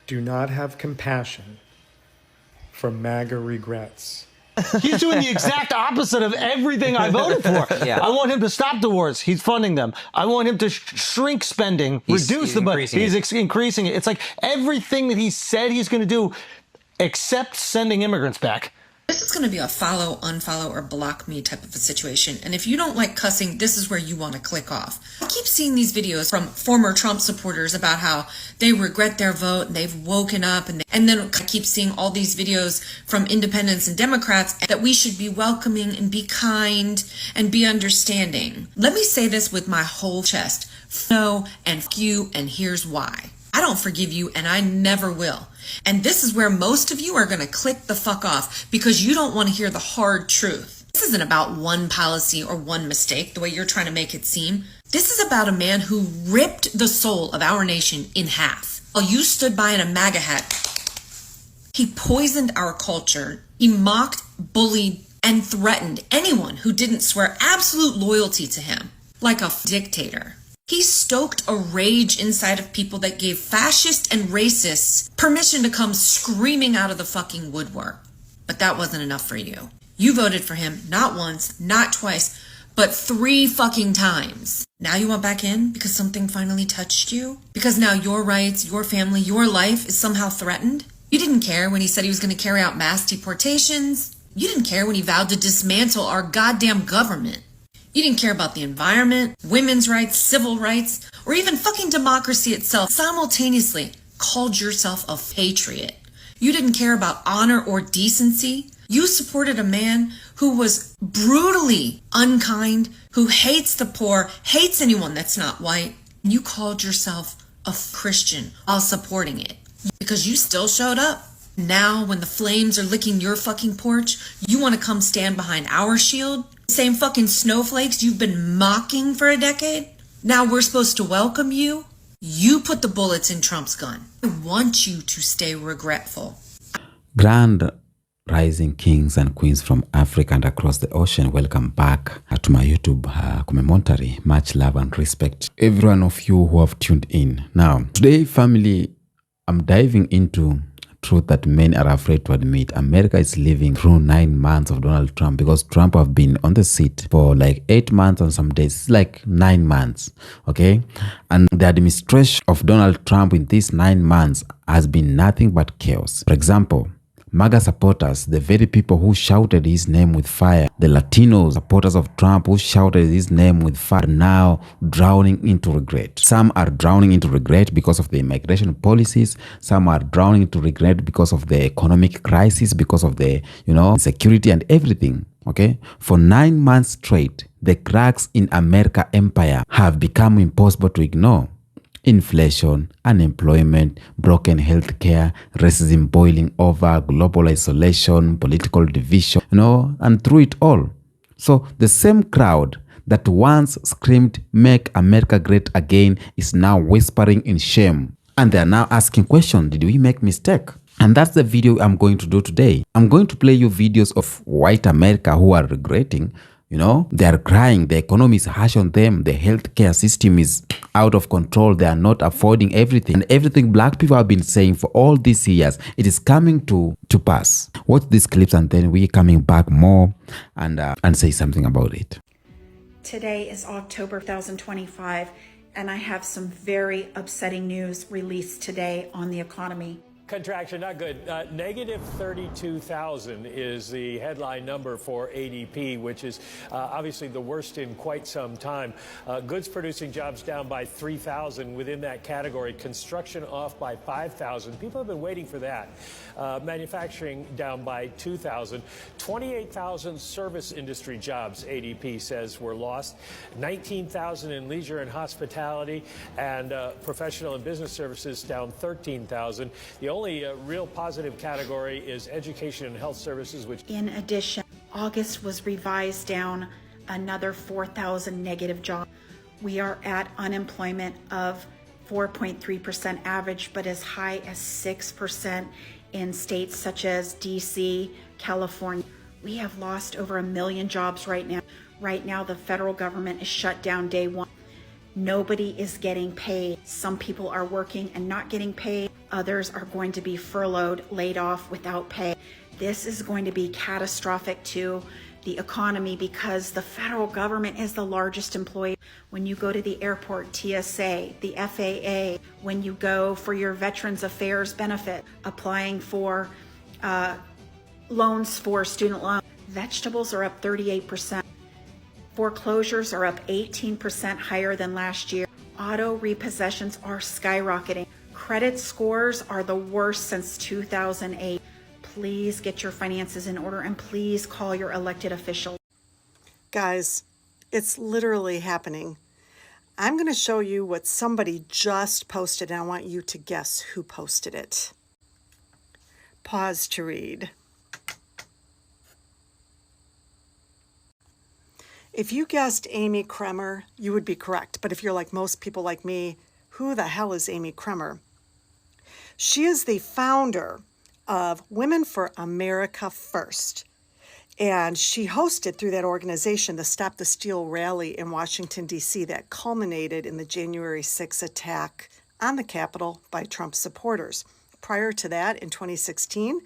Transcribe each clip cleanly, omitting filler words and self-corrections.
do not have compassion for MAGA regrets. He's doing the exact opposite of everything I voted for. Yeah. I want him to stop the wars. He's funding them. I want him to shrink spending, reduce the budget. He's increasing it. It's like everything that he said he's going to do, except sending immigrants back. This is going to be a follow, unfollow, or block me type of a situation. And if you don't like cussing, this is where you want to click off. I keep seeing these videos from former Trump supporters about how they regret their vote and they've woken up. And then I keep seeing all these videos from independents and Democrats that we should be welcoming and be kind and be understanding. Let me say this with my whole chest. No, and f you, and here's why. I don't forgive you, and I never will. And this is where most of you are going to click the fuck off because you don't want to hear the hard truth. This isn't about one policy or one mistake, the way you're trying to make it seem. This is about a man who ripped the soul of our nation in half. While you stood by in a MAGA hat, he poisoned our culture. He mocked, bullied, and threatened anyone who didn't swear absolute loyalty to him, like a dictator. He stoked a rage inside of people that gave fascists and racists permission to come screaming out of the fucking woodwork. But that wasn't enough for you. You voted for him not once, not twice, but 3 fucking times. Now you want back in because something finally touched you? Because now your rights, your family, your life is somehow threatened? You didn't care when he said he was going to carry out mass deportations. You didn't care when he vowed to dismantle our goddamn government. You didn't care about the environment, women's rights, civil rights, or even fucking democracy itself. Simultaneously called yourself a patriot. You didn't care about honor or decency. You supported a man who was brutally unkind, who hates the poor, hates anyone that's not white. You called yourself a Christian while supporting it because you still showed up. Now, when the flames are licking your fucking porch, you want to come stand behind our shield? Same fucking snowflakes you've been mocking for a decade? Now we're supposed to welcome you? You put the bullets in Trump's gun. I want you to stay regretful. Grand rising kings and queens from Africa and across the ocean, welcome back to my YouTube commentary. Much love and respect every one of you who have tuned in. Now, today, family, I'm diving into truth that many are afraid to admit. America is living through 9 months of Donald Trump because Trump have been on the seat for like 8 months and some days. It's like 9 months, okay? And the administration of Donald Trump in these 9 months has been nothing but chaos. For example, MAGA supporters, the very people who shouted his name with fire, the Latino supporters of Trump who shouted his name with fire, are now drowning into regret. Some are drowning into regret because of the immigration policies. Some are drowning into regret because of the economic crisis, because of the, security and everything. Okay, for 9 months straight, the cracks in America empire have become impossible to ignore. Inflation, unemployment, broken healthcare, racism boiling over, global isolation, political division, and through it all. So the same crowd that once screamed, "Make America Great Again," is now whispering in shame. And they are now asking questions, did we make mistake? And that's the video I'm going to do today. I'm going to play you videos of white America who are regretting. They are crying, the economy is harsh on them, the healthcare system is out of control, they are not affording everything. And everything black people have been saying for all these years, it is coming to pass. Watch these clips and then we're coming back more and say something about it. Today is October 2025, and I have some very upsetting news released today on the economy. Contraction, not good. Negative 32,000 is the headline number for ADP, which is obviously the worst in quite some time. Goods producing jobs down by 3,000 within that category. Construction off by 5,000. People have been waiting for that. Manufacturing down by 2,000. 28,000 service industry jobs, ADP says, were lost. 19,000 in leisure and hospitality, and professional and business services down 13,000. The only real positive category is education and health services, which... In addition, August was revised down another 4,000 negative jobs. We are at unemployment of 4.3% average, but as high as 6% in states such as DC, California. We have lost over 1 million jobs right now. Right now, the federal government is shut down day one. Nobody is getting paid. Some people are working and not getting paid. Others are going to be furloughed, laid off without pay. This is going to be catastrophic to the economy because the federal government is the largest employer. When you go to the airport, TSA, the FAA, when you go for your Veterans Affairs benefit, applying for loans for student loans, vegetables are up 38%. Foreclosures are up 18% higher than last year. Auto repossessions are skyrocketing. Credit scores are the worst since 2008. Please get your finances in order and please call your elected officials. Guys, it's literally happening. I'm going to show you what somebody just posted, and I want you to guess who posted it. Pause to read. If you guessed Amy Kremer, you would be correct. But if you're like most people like me, who the hell is Amy Kremer? She is the founder of Women for America First. And she hosted through that organization the Stop the Steal rally in Washington, D.C. that culminated in the January 6th attack on the Capitol by Trump supporters. Prior to that, in 2016,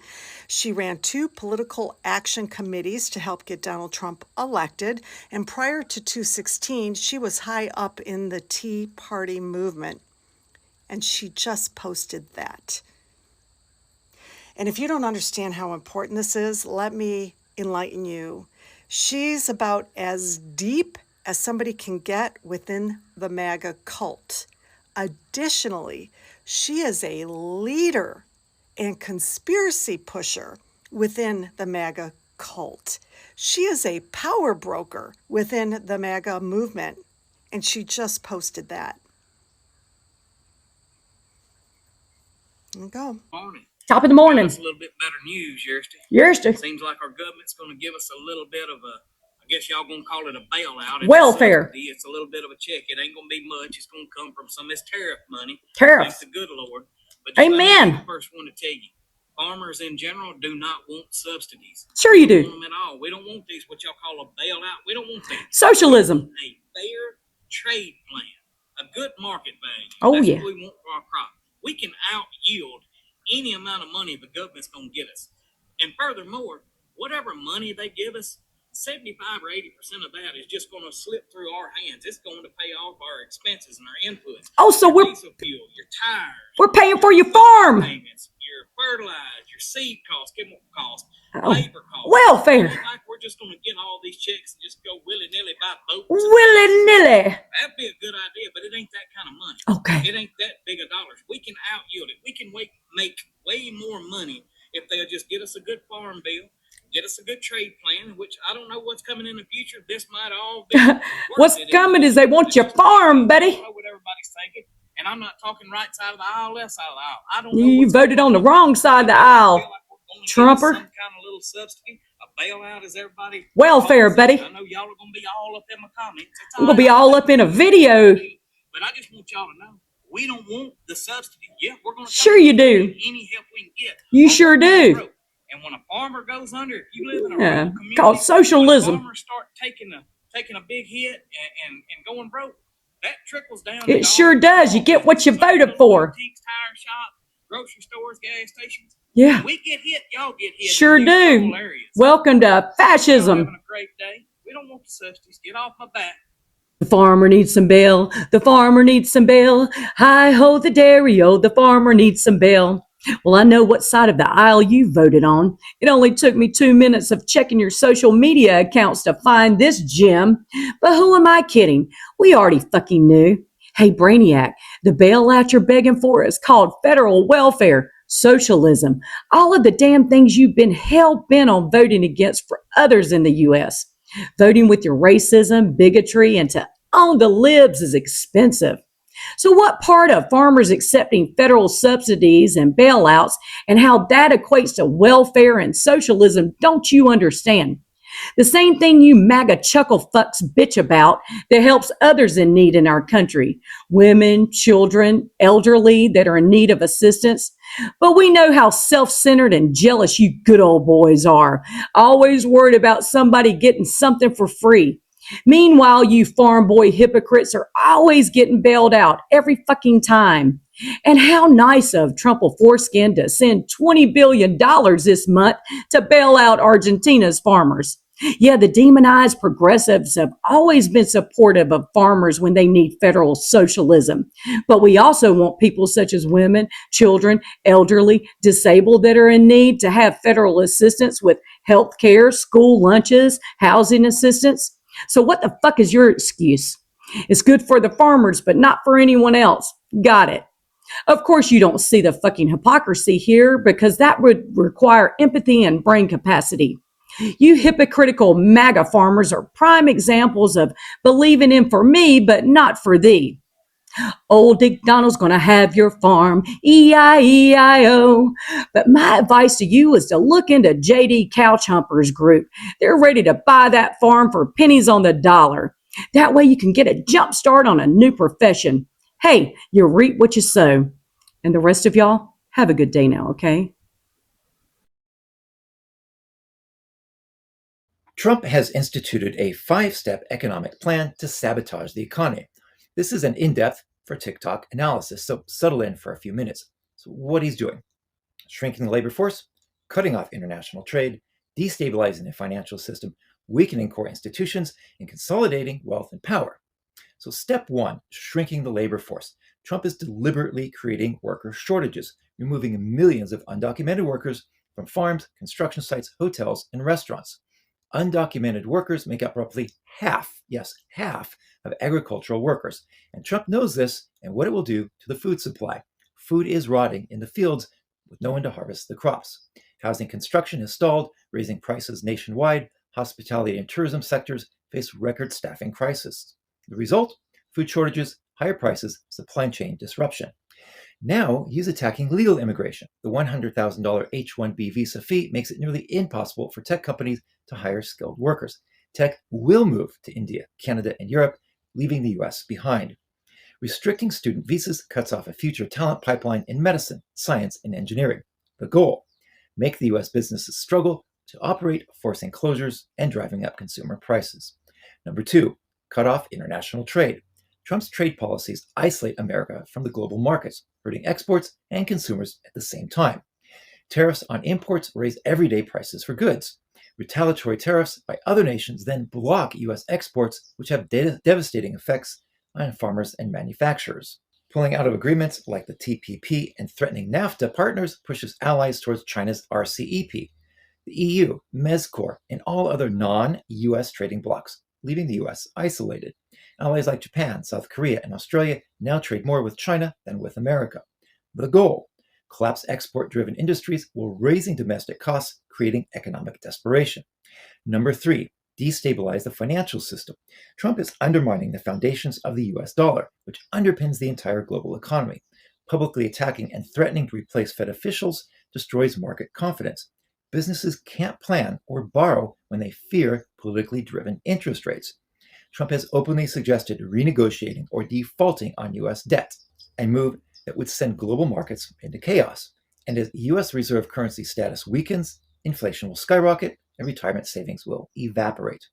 she ran 2 political action committees to help get Donald Trump elected. And prior to 2016, she was high up in the Tea Party movement. And she just posted that. And if you don't understand how important this is, let me enlighten you. She's about as deep as somebody can get within the MAGA cult. Additionally, she is a leader and conspiracy pusher within the MAGA cult. She is a power broker within the MAGA movement, and she just posted that. There you go. Morning. Top of the morning. That's a little bit better news, Yersty. Yersty. Seems like our government's going to give us a little bit of a, I guess y'all going to call it a bailout. Welfare. It's a little bit of a check. It ain't going to be much. It's going to come from some of this tariff money. Tariff. Thank the good Lord. But Amen. I'm the first one to tell you, farmers in general do not want subsidies. Sure you We don't do. want them at all. We don't want these, what y'all call a bailout. We don't want that. Socialism. A fair trade plan, a good market value. Oh, That's yeah. what we want for our crop. We can out yield any amount of money the government's going to give us. And furthermore, whatever money they give us, 75 or 80% of that is just going to slip through our hands. It's going to pay off our expenses and our inputs. Oh, so your diesel fuel, your tires. we're paying for your farm. Payments, your fertilizer, your seed costs, chemical costs, Oh, labor costs. welfare. It's like we're just going to get all these checks and just go willy-nilly buy boats. Willy-nilly. That'd be a good idea, but it ain't that kind of money. Okay. It ain't that big of dollars. We can out yield it. We can make way more money if they'll just get us a good farm bill, get us a good trade plan, which I don't know what's coming in the future. This might all be. What's coming is they want your farm, buddy. I don't know what everybody's thinking, and I'm not talking right side of the aisle, left side of the aisle. I don't know. You voted on the wrong side of the aisle. Trumper. Some kind of little subsidy, a bailout, is everybody. Welfare, buddy. I know y'all are going to be all up in my comments. I'm going to be all up in a video. But I just want y'all to know, we don't want the subsidy. Yeah, we're going to. Sure you do. Any help we can get. You sure do. And when a farmer goes under, if you live in a Yeah, rural community, called socialism. when farmers start taking a big hit and going broke, that trickles down. It sure does. You get what you voted for. Boutiques, tire shop, grocery stores, gas stations. Yeah. We get hit, y'all get hit. Sure in these do. rural areas. Welcome to Y'all fascism. having a great day. We don't want the subsidies. Get off my back. The farmer needs some bail. The farmer needs some bail. Hi ho the dairy-o. The farmer needs some bail. Well, I know what side of the aisle you voted on. It only took me 2 minutes of checking your social media accounts to find this gem. But who am I kidding? We already fucking knew. Hey, Brainiac, the bailout you're begging for is called federal welfare, socialism, all of the damn things you've been hell-bent on voting against for others in the U.S. Voting with your racism, bigotry, and to own the libs is expensive. So what part of farmers accepting federal subsidies and bailouts and how that equates to welfare and socialism don't you understand? The same thing you MAGA chuckle fucks bitch about that helps others in need in our country. Women, children, elderly that are in need of assistance. But we know how self-centered and jealous you good old boys are. Always worried about somebody getting something for free. Meanwhile, you farm boy hypocrites are always getting bailed out every fucking time. And how nice of Trump foreskin to send $20 billion this month to bail out Argentina's farmers. Yeah, the demonized progressives have always been supportive of farmers when they need federal socialism. But we also want people such as women, children, elderly, disabled that are in need to have federal assistance with health care, school lunches, housing assistance. So what the fuck is your excuse? It's good for the farmers, but not for anyone else. Got it. Of course, you don't see the fucking hypocrisy here because that would require empathy and brain capacity. You hypocritical MAGA farmers are prime examples of believing in for me, but not for thee. Old Dick Donald's gonna have your farm, E-I-E-I-O. But my advice to you is to look into JD Couchhumpers Group. They're ready to buy that farm for pennies on the dollar. That way you can get a jump start on a new profession. Hey, you reap what you sow. And the rest of y'all, have a good day now, okay? Trump has instituted a 5-step economic plan to sabotage the economy. This is an in-depth, for TikTok, analysis, so settle in for a few minutes. So what he's doing: shrinking the labor force, cutting off international trade, destabilizing the financial system, weakening core institutions, and consolidating wealth and power. So step 1, shrinking the labor force. Trump is deliberately creating worker shortages, removing millions of undocumented workers from farms, construction sites, hotels, and restaurants. Undocumented workers make up roughly half, yes, half of agricultural workers. And Trump knows this and what it will do to the food supply. Food is rotting in the fields with no one to harvest the crops. Housing construction has stalled, raising prices nationwide. Hospitality and tourism sectors face record staffing crisis. The result? Food shortages, higher prices, supply chain disruption. Now he's attacking legal immigration. The $100,000 H-1B visa fee makes it nearly impossible for tech companies to hire skilled workers. Tech will move to India, Canada, and Europe, leaving the US behind. Restricting student visas cuts off a future talent pipeline in medicine, science, and engineering. The goal: make the US businesses struggle to operate, forcing closures and driving up consumer prices. Number 2, cut off international trade. Trump's trade policies isolate America from the global markets, hurting exports and consumers at the same time. Tariffs on imports raise everyday prices for goods. Retaliatory tariffs by other nations then block U.S. exports, which have devastating effects on farmers and manufacturers. Pulling out of agreements like the TPP and threatening NAFTA partners pushes allies towards China's RCEP, the EU, MESCOR, and all other non-U.S. trading blocs, leaving the U.S. isolated. Allies like Japan, South Korea, and Australia now trade more with China than with America. The goal: collapse export-driven industries while raising domestic costs, creating economic desperation. Number 3, destabilize the financial system. Trump is undermining the foundations of the US dollar, which underpins the entire global economy. Publicly attacking and threatening to replace Fed officials destroys market confidence. Businesses can't plan or borrow when they fear politically driven interest rates. Trump has openly suggested renegotiating or defaulting on US debt, a move that would send global markets into chaos. And as US reserve currency status weakens, inflation will skyrocket and retirement savings will evaporate.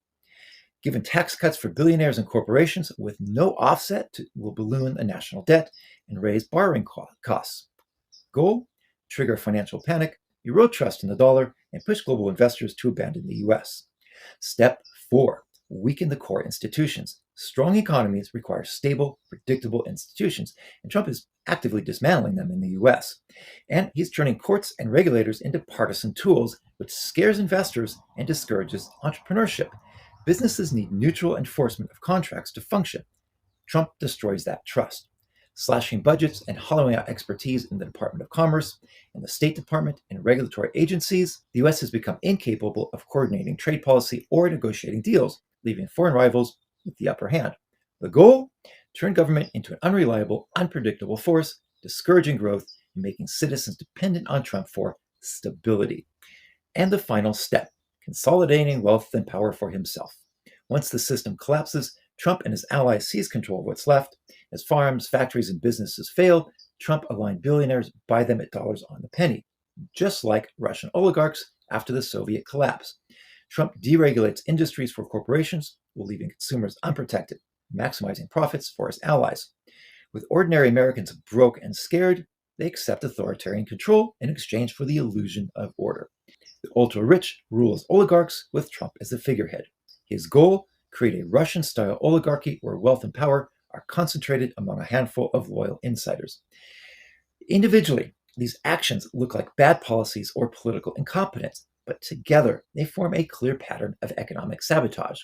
Given tax cuts for billionaires and corporations with no offset will balloon the national debt and raise borrowing costs. Goal: trigger financial panic, erode trust in the dollar, and push global investors to abandon the US. Step 4, weaken the core institutions. Strong economies require stable, predictable institutions, and Trump is actively dismantling them in the US. And he's turning courts and regulators into partisan tools, which scares investors and discourages entrepreneurship. Businesses need neutral enforcement of contracts to function. Trump destroys that trust. Slashing budgets and hollowing out expertise in the Department of Commerce, in the State Department, and regulatory agencies, the US has become incapable of coordinating trade policy or negotiating deals, leaving foreign rivals with the upper hand. The goal: turn government into an unreliable, unpredictable force, discouraging growth and making citizens dependent on Trump for stability. And the final step: consolidating wealth and power for himself. Once the system collapses, Trump and his allies seize control of what's left. As farms, factories, and businesses fail, Trump-aligned billionaires buy them at dollars on the penny, just like Russian oligarchs after the Soviet collapse. Trump deregulates industries for corporations, while leaving consumers unprotected, maximizing profits for its allies. With ordinary Americans broke and scared, they accept authoritarian control in exchange for the illusion of order. The ultra-rich rules oligarchs with Trump as the figurehead. His goal, create a Russian-style oligarchy where wealth and power are concentrated among a handful of loyal insiders. Individually, these actions look like bad policies or political incompetence, but together they form a clear pattern of economic sabotage.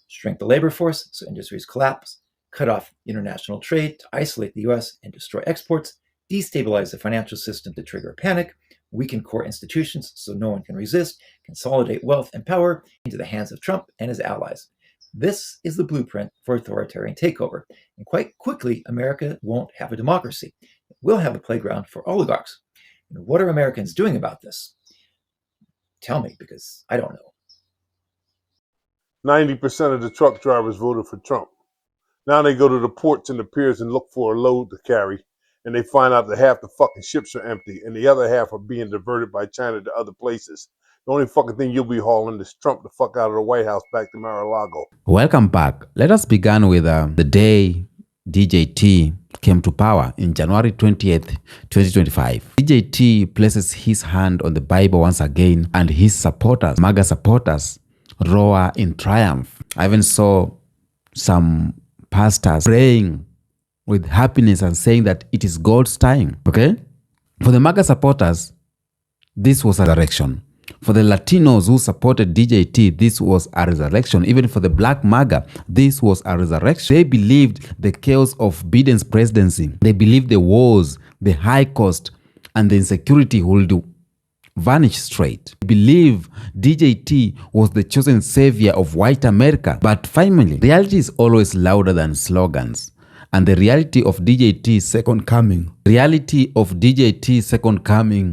Shrink the labor force so industries collapse, cut off international trade to isolate the US and destroy exports, destabilize the financial system to trigger a panic, weaken core institutions so no one can resist, consolidate wealth and power into the hands of Trump and his allies. This is the blueprint for authoritarian takeover. And quite quickly, America won't have a democracy. It will have a playground for oligarchs. And what are Americans doing about this? Tell me, because I don't know. 90% of the truck drivers voted for Trump. Now they go to the ports and the piers and look for a load to carry, and they find out that half the fucking ships are empty and the other half are being diverted by China to other places. The only fucking thing you'll be hauling is Trump the fuck out of the White House back to Mar-a-Lago. Welcome back. Let us begin with the day DJT came to power in January 20th, 2025. DJT places his hand on the Bible once again, and his supporters, MAGA supporters, roar in triumph. I even saw some pastors praying with happiness and saying that it is God's time. Okay? For the MAGA supporters, this was a resurrection. For the Latinos who supported DJT, this was a resurrection. Even for the Black MAGA, this was a resurrection. They believed the chaos of Biden's presidency. They believed the wars, the high cost, and the insecurity would vanish straight. They believe DJT was the chosen savior of white America. But finally, reality is always louder than slogans. And the reality of DJT's second coming,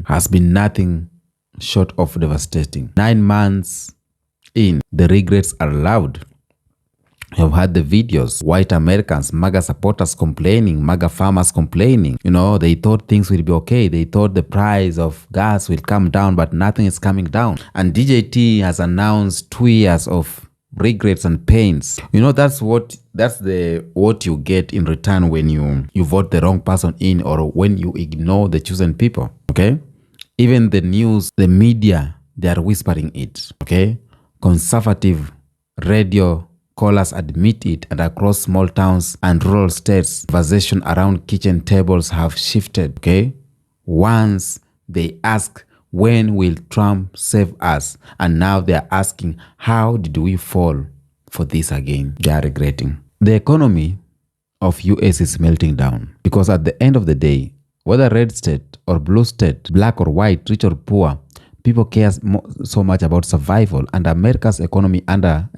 has been nothing short of devastating. 9 months in, the regrets are loud. You've had the videos, white Americans, MAGA supporters complaining, MAGA farmers complaining. You know, they thought things will be okay. They thought the price of gas will come down, but nothing is coming down. And DJT has announced 2 years of regrets and pains. You know, that's what you get in return when you vote the wrong person in, or when you ignore the chosen people. Okay? Even the news, the media, they are whispering it, okay? Conservative radio callers admit it, and across small towns and rural states, conversation around kitchen tables have shifted, okay? Once they ask, when will Trump save us? And now they are asking, how did we fall for this again? They are regretting. The economy of US is melting down, because at the end of the day, whether red state or blue state, black or white, rich or poor, people care so much about survival. And America's economy under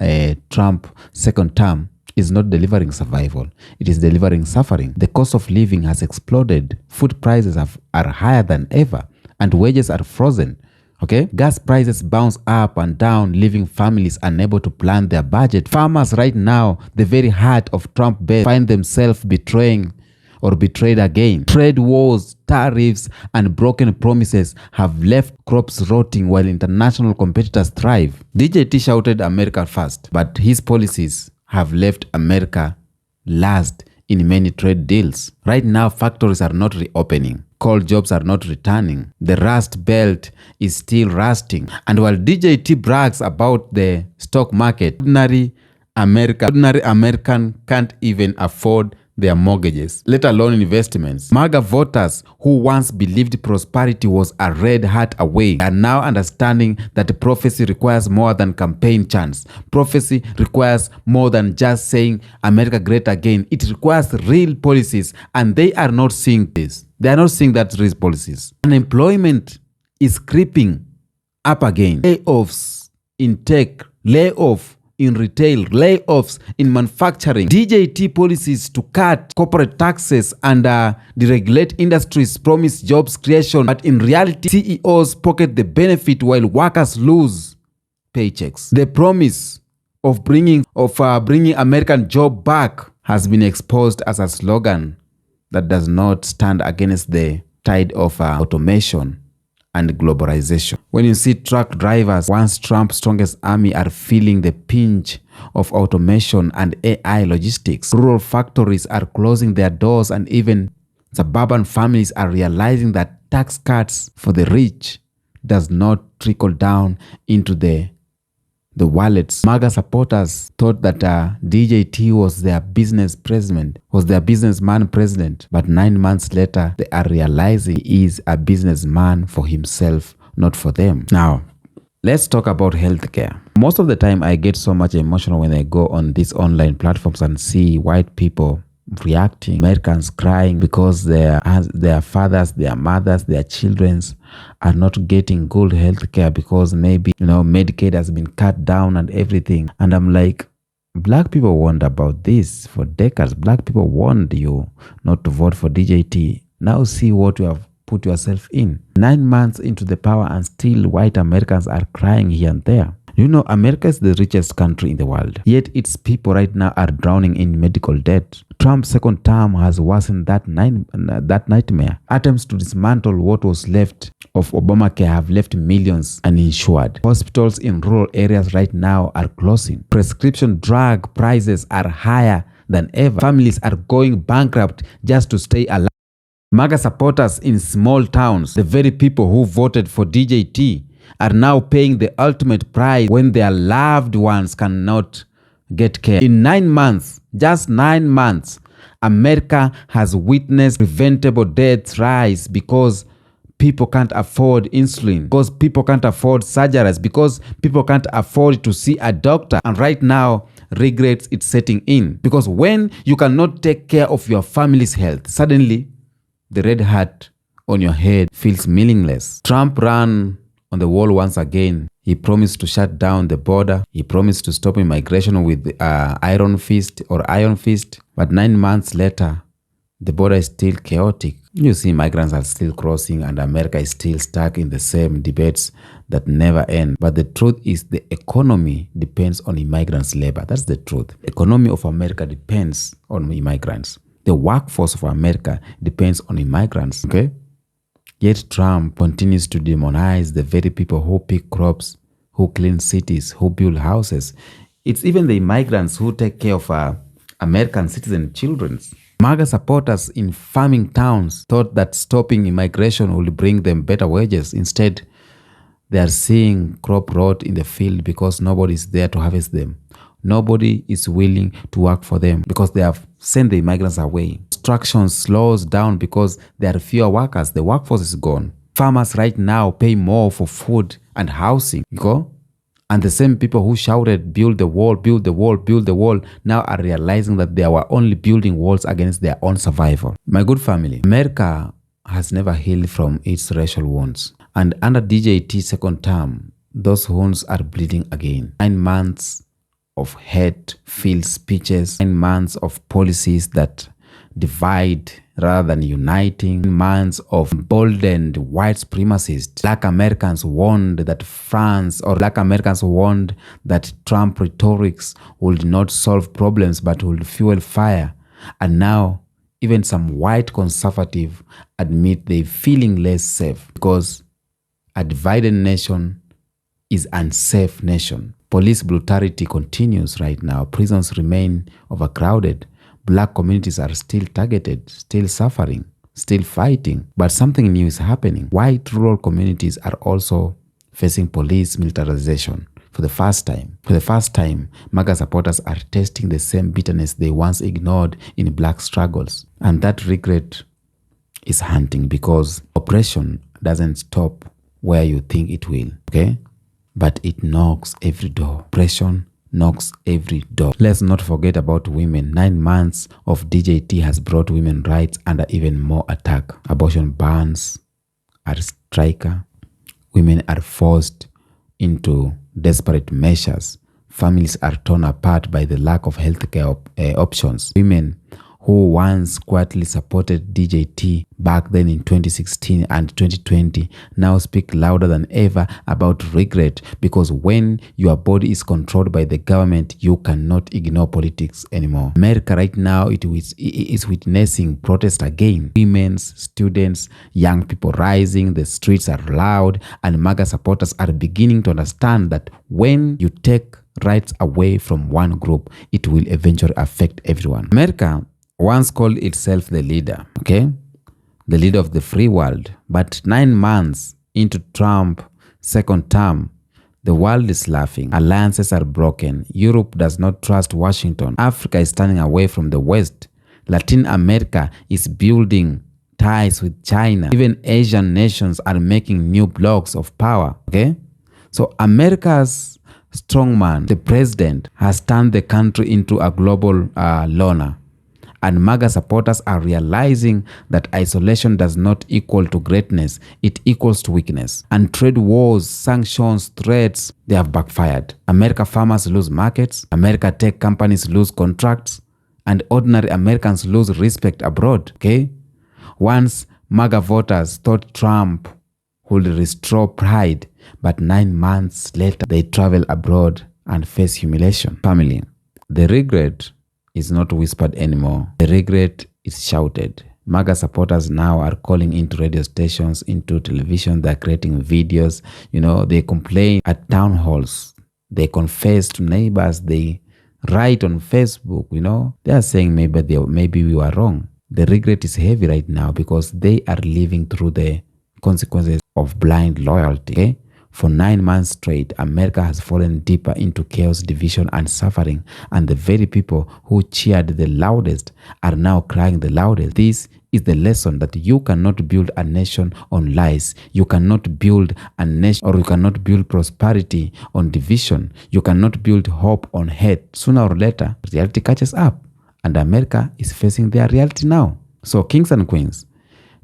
Trump's second term is not delivering survival. It is delivering suffering. The cost of living has exploded. Food prices are higher than ever, and wages are frozen. Okay? Gas prices bounce up and down, leaving families unable to plan their budget. Farmers right now, the very heart of Trump base, find themselves betrayed again. Trade wars, tariffs, and broken promises have left crops rotting while international competitors thrive. DJT shouted America first, but his policies have left America last in many trade deals. Right now, factories are not reopening. Coal jobs are not returning. The Rust Belt is still rusting. And while DJT brags about the stock market, ordinary American can't even afford their mortgages, let alone investments. MAGA voters who once believed prosperity was a red hat away are now understanding that prophecy requires more than campaign chants. Prophecy requires more than just saying America great again. It requires real policies, and they are not seeing this. They are not seeing that real policies. Unemployment is creeping up again. Layoffs in tech, layoff in retail, layoffs in manufacturing. DJT policies to cut corporate taxes and deregulate industries promise jobs creation, but in reality, CEOs pocket the benefit while workers lose paychecks. The promise of bringing American job back has been exposed as a slogan that does not stand against the tide of automation and globalization. When you see truck drivers, once Trump's strongest army, are feeling the pinch of automation and AI logistics, rural factories are closing their doors, and even suburban families are realizing that tax cuts for the rich does not trickle down into the wallets. MAGA supporters thought that DJT was their businessman president, but 9 months later, they are realizing he is a businessman for himself, not for them. Now, let's talk about healthcare. Most of the time, I get so much emotional when I go on these online platforms and see white people reacting, Americans crying because their fathers, their mothers, their children are not getting good health care because maybe, Medicaid has been cut down and everything. And I'm like, black people warned about this for decades. Black people warned you not to vote for DJT. Now see what you have put yourself in. 9 months into the power and still white Americans are crying here and there. America is the richest country in the world, yet its people right now are drowning in medical debt. Trump's second term has worsened that nightmare. Attempts to dismantle what was left of Obamacare have left millions uninsured. Hospitals in rural areas right now are closing. Prescription drug prices are higher than ever. Families are going bankrupt just to stay alive. MAGA supporters in small towns, the very people who voted for DJT, are now paying the ultimate price when their loved ones cannot get care. In 9 months, just 9 months, America has witnessed preventable deaths rise because people can't afford insulin, because people can't afford surgeries, because people can't afford to see a doctor. And right now, regrets it's setting in. Because when you cannot take care of your family's health, suddenly the red hat on your head feels meaningless. Trump ran on the wall once again. He promised to shut down the border. He promised to stop immigration with iron fist. But 9 months later, the border is still chaotic. You see, migrants are still crossing and America is still stuck in the same debates that never end. But the truth is the economy depends on immigrants' labor. That's the truth. The economy of America depends on immigrants. The workforce of America depends on immigrants, okay? Yet Trump continues to demonize the very people who pick crops, who clean cities, who build houses. It's even the immigrants who take care of American citizen children. MAGA supporters in farming towns thought that stopping immigration would bring them better wages. Instead, they are seeing crop rot in the field because nobody is there to harvest them. Nobody is willing to work for them because they have sent the immigrants away. Construction slows down because there are fewer workers. The workforce is gone. Farmers right now pay more for food and housing. And the same people who shouted, build the wall, build the wall, build the wall, now are realizing that they were only building walls against their own survival. My good family, America has never healed from its racial wounds. And under DJT's second term, those wounds are bleeding again. 9 months of hate-filled speeches, 9 months of policies that divide rather than uniting, 9 months of emboldened white supremacists. Black Americans warned that Trump rhetorics would not solve problems but would fuel fire. And now, even some white conservatives admit they're feeling less safe because a divided nation is an unsafe nation. Police brutality continues right now. Prisons remain overcrowded. Black communities are still targeted, still suffering, still fighting. But something new is happening. White rural communities are also facing police militarization for the first time. For the first time, MAGA supporters are tasting the same bitterness they once ignored in black struggles. And that regret is haunting because oppression doesn't stop where you think it will, okay? But it knocks every door. Oppression knocks every door. Let's not forget about women. 9 months of DJT has brought women's rights under even more attack. Abortion bans are striker. Women are forced into desperate measures. Families are torn apart by the lack of healthcare options. Women who once quietly supported DJT back then in 2016 and 2020 now speak louder than ever about regret, because when your body is controlled by the government, you cannot ignore politics anymore. America right now is witnessing protest again. Women, students, young people rising, the streets are loud, and MAGA supporters are beginning to understand that when you take rights away from one group, it will eventually affect everyone. America once called itself the leader, okay? The leader of the free world. But 9 months into Trump's second term, the world is laughing. Alliances are broken. Europe does not trust Washington. Africa is turning away from the West. Latin America is building ties with China. Even Asian nations are making new blocks of power, okay? So America's strongman, the president, has turned the country into a global loner. And MAGA supporters are realizing that isolation does not equal to greatness, it equals to weakness. And trade wars, sanctions, threats, they have backfired. America farmers lose markets, America tech companies lose contracts, and ordinary Americans lose respect abroad, okay? Once MAGA voters thought Trump would restore pride, but 9 months later, they travel abroad and face humiliation. Family, the regret is not whispered anymore. The regret is shouted. MAGA supporters now are calling into radio stations, into television. They're creating videos. You know, they complain at town halls. They confess to neighbors. They write on Facebook. You know, they are saying maybe we were wrong. The regret is heavy right now because they are living through the consequences of blind loyalty. Okay? For 9 months straight, America has fallen deeper into chaos, division, and suffering. And the very people who cheered the loudest are now crying the loudest. This is the lesson that you cannot build a nation on lies. You cannot build a nation, or you cannot build prosperity on division. You cannot build hope on hate. Sooner or later, reality catches up. And America is facing their reality now. So, kings and queens,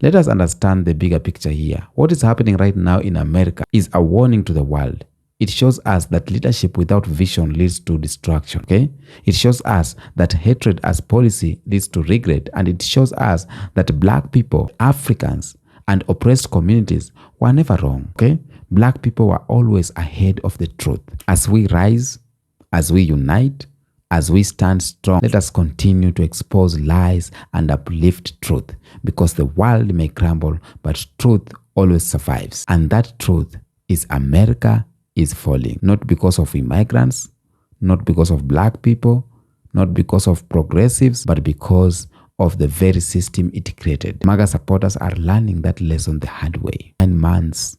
let us understand the bigger picture here. What is happening right now in America is a warning to the world. It shows us that leadership without vision leads to destruction, okay? It shows us that hatred as policy leads to regret, and it shows us that black people, Africans, and oppressed communities were never wrong, okay? Black people were always ahead of the truth. As we rise, as we unite, as we stand strong, let us continue to expose lies and uplift truth, because the world may crumble, but truth always survives. And that truth is America is falling, not because of immigrants, not because of black people, not because of progressives, but because of the very system it created. MAGA supporters are learning that lesson the hard way. 9 months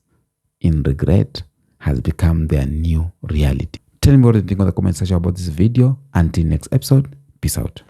in regret has become their new reality. Tell me what you think in the comment section about this video. Until next episode, peace out.